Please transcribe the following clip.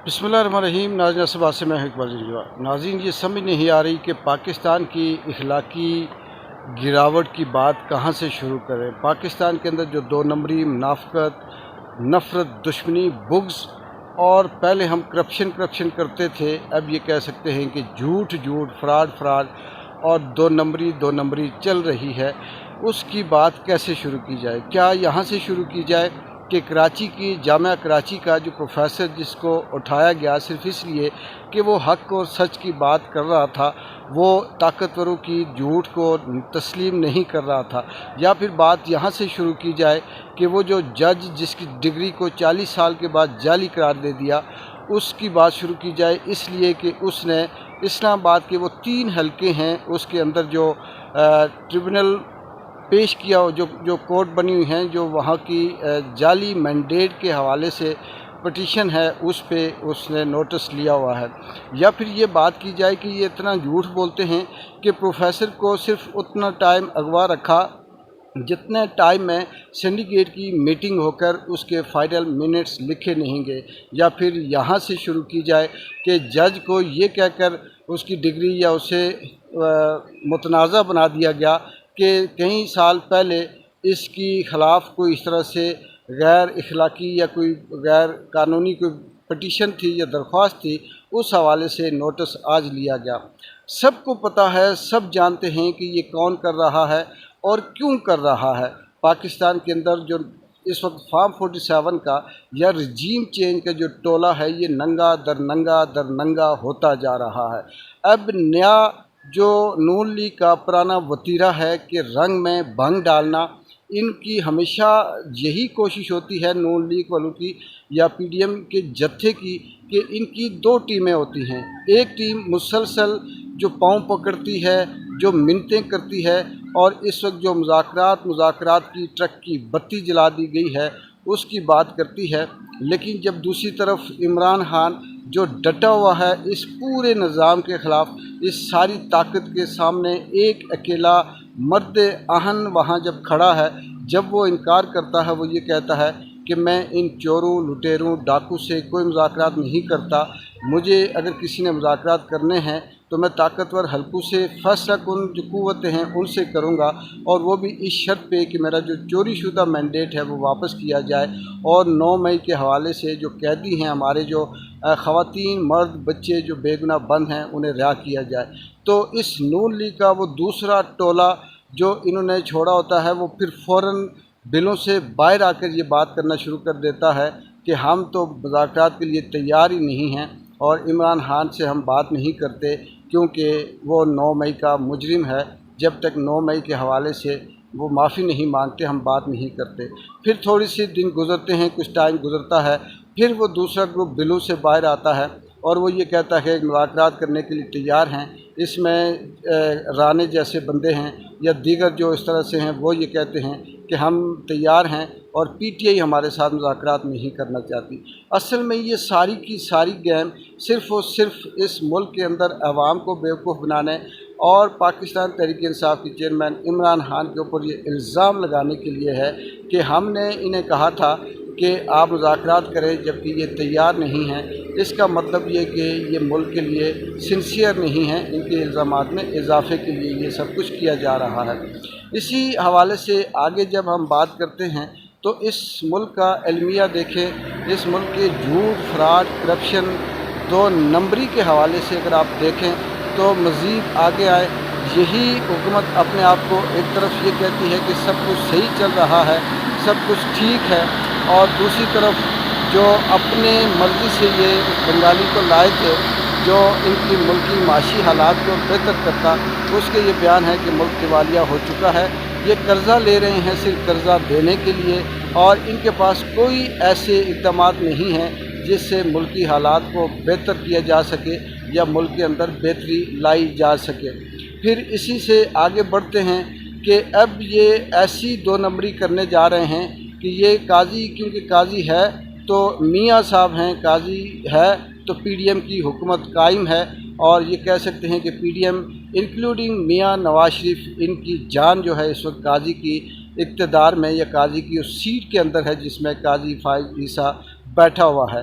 بسم اللہ الرحمن الرحیم۔ ناظرین صبح سے میں اقبال جنجوا۔ ناظرین یہ سمجھ نہیں آ رہی کہ پاکستان کی اخلاقی گراوٹ کی بات کہاں سے شروع کریں۔ پاکستان کے اندر جو دو نمبری، منافقت، نفرت، دشمنی، بغض، اور پہلے ہم کرپشن کرتے تھے، اب یہ کہہ سکتے ہیں کہ جھوٹ فراڈ اور دو نمبری چل رہی ہے۔ اس کی بات کیسے شروع کی جائے؟ کیا یہاں سے شروع کی جائے کہ کراچی کی جامعہ کراچی کا جو پروفیسر جس کو اٹھایا گیا صرف اس لیے کہ وہ حق اور سچ کی بات کر رہا تھا، وہ طاقتوروں کی جھوٹ کو تسلیم نہیں کر رہا تھا، یا پھر بات یہاں سے شروع کی جائے کہ وہ جو جج جس کی ڈگری کو 40 سال کے بعد جعلی قرار دے دیا، اس کی بات شروع کی جائے اس لیے کہ اس نے اسلام آباد کے وہ 3 حلقے ہیں اس کے اندر جو ٹریبونل پیش کیا، جو کورٹ بنی ہوئی ہیں، جو وہاں کی جعلی مینڈیٹ کے حوالے سے پٹیشن ہے، اس پہ اس نے نوٹس لیا ہوا ہے۔ یا پھر یہ بات کی جائے کہ یہ اتنا جھوٹ بولتے ہیں کہ پروفیسر کو صرف اتنا ٹائم اغوا رکھا جتنے ٹائم میں سنڈیکیٹ کی میٹنگ ہو کر اس کے فائنل منٹس لکھے نہیں گئے۔ یا پھر یہاں سے شروع کی جائے کہ جج کو یہ کہہ کر اس کی ڈگری یا اسے متنازع بنا دیا گیا کہ کئی سال پہلے اس کی خلاف کوئی اس طرح سے غیر اخلاقی یا کوئی غیر قانونی کوئی پٹیشن تھی یا درخواست تھی، اس حوالے سے نوٹس آج لیا گیا۔ سب کو پتہ ہے، سب جانتے ہیں کہ یہ کون کر رہا ہے اور کیوں کر رہا ہے۔ پاکستان کے اندر جو اس وقت فارم 47 کا یا رجیم چینج کا جو ٹولہ ہے، یہ ننگا در ننگا ہوتا جا رہا ہے۔ اب نیا جو نون لیگ کا پرانا وتیرہ ہے کہ رنگ میں بھنگ ڈالنا، ان کی ہمیشہ یہی کوشش ہوتی ہے نون لیگ والوں کی یا پی ڈی ایم کے جتھے کی کہ ان کی 2 ٹیمیں ہوتی ہیں۔ ایک ٹیم مسلسل جو پاؤں پکڑتی ہے، جو منتیں کرتی ہے، اور اس وقت جو مذاکرات کی ٹرک کی بتی جلا دی گئی ہے اس کی بات کرتی ہے، لیکن جب دوسری طرف عمران خان جو ڈٹا ہوا ہے اس پورے نظام کے خلاف، اس ساری طاقت کے سامنے ایک اکیلا مرد آہن وہاں جب کھڑا ہے، جب وہ انکار کرتا ہے، وہ یہ کہتا ہے کہ میں ان چوروں، لٹیروں، ڈاکو سے کوئی مذاکرات نہیں کرتا، مجھے اگر کسی نے مذاکرات کرنے ہیں تو میں طاقتور حلقوں سے، فیصلہ کن جو قوتیں ہیں ان سے کروں گا، اور وہ بھی اس شرط پہ کہ میرا جو چوری شدہ مینڈیٹ ہے وہ واپس کیا جائے، اور 9 مئی کے حوالے سے جو قیدی ہیں ہمارے، جو خواتین، مرد، بچے جو بے گناہ بند ہیں، انہیں رہا کیا جائے۔ تو اس نون لیگ کا وہ دوسرا ٹولہ جو انہوں نے چھوڑا ہوتا ہے، وہ پھر فوراً بلوں سے باہر آ کر یہ بات کرنا شروع کر دیتا ہے کہ ہم تو مذاکرات کے لیے تیار ہی نہیں ہیں، اور عمران خان سے ہم بات نہیں کرتے کیونکہ وہ 9 مئی کا مجرم ہے، جب تک 9 مئی کے حوالے سے وہ معافی نہیں مانگتے ہم بات نہیں کرتے۔ پھر تھوڑی سی دن گزرتے ہیں، کچھ ٹائم گزرتا ہے، پھر وہ دوسرا گروپ بلوں سے باہر آتا ہے اور وہ یہ کہتا ہے کہ مذاکرات کرنے کے لیے تیار ہیں۔ اس میں رانے جیسے بندے ہیں یا دیگر جو اس طرح سے ہیں، وہ یہ کہتے ہیں کہ ہم تیار ہیں، اور پی ٹی آئی ہمارے ساتھ مذاکرات نہیں کرنا چاہتی۔ اصل میں یہ ساری کی ساری گیم صرف اور صرف اس ملک کے اندر عوام کو بیوقوف بنانے اور پاکستان تحریک انصاف کے چیئرمین عمران خان کے اوپر یہ الزام لگانے کے لیے ہے کہ ہم نے انہیں کہا تھا کہ آپ مذاکرات کریں جبکہ یہ تیار نہیں ہیں۔ اس کا مطلب یہ کہ یہ ملک کے لیے سنسیئر نہیں ہیں، ان کے الزامات میں اضافے کے لیے یہ سب کچھ کیا جا رہا ہے۔ اسی حوالے سے آگے جب ہم بات کرتے ہیں تو اس ملک کا المیہ دیکھیں، اس ملک کے جھوٹ، فراڈ، کرپشن، 2 نمبری کے حوالے سے اگر آپ دیکھیں تو مزید آگے آئے، یہی حکومت اپنے آپ کو ایک طرف یہ کہتی ہے کہ سب کچھ صحیح چل رہا ہے، سب کچھ ٹھیک ہے، اور دوسری طرف جو اپنے مرضی سے یہ بنگالی کو لائے تھے جو ان کی ملکی معاشی حالات کو بہتر کرتا، اس کے یہ بیان ہے کہ ملک دیوالیہ ہو چکا ہے، یہ قرضہ لے رہے ہیں صرف قرضہ دینے کے لیے، اور ان کے پاس کوئی ایسے اقدامات نہیں ہیں جس سے ملکی حالات کو بہتر کیا جا سکے یا ملک کے اندر بہتری لائی جا سکے۔ پھر اسی سے آگے بڑھتے ہیں کہ اب یہ ایسی 2 نمبری کرنے جا رہے ہیں کہ یہ قاضی، کیونکہ قاضی ہے تو میاں صاحب ہیں، قاضی ہے تو پی ڈی ایم کی حکومت قائم ہے، اور یہ کہہ سکتے ہیں کہ P D am including Mian Nawaz Sharif, ان کی جان جو ہے اس وقت قاضی کی اقتدار میں یا قاضی کی اس سیٹ کے اندر ہے جس میں قاضی فائز عیسیٰ بیٹھا ہوا ہے۔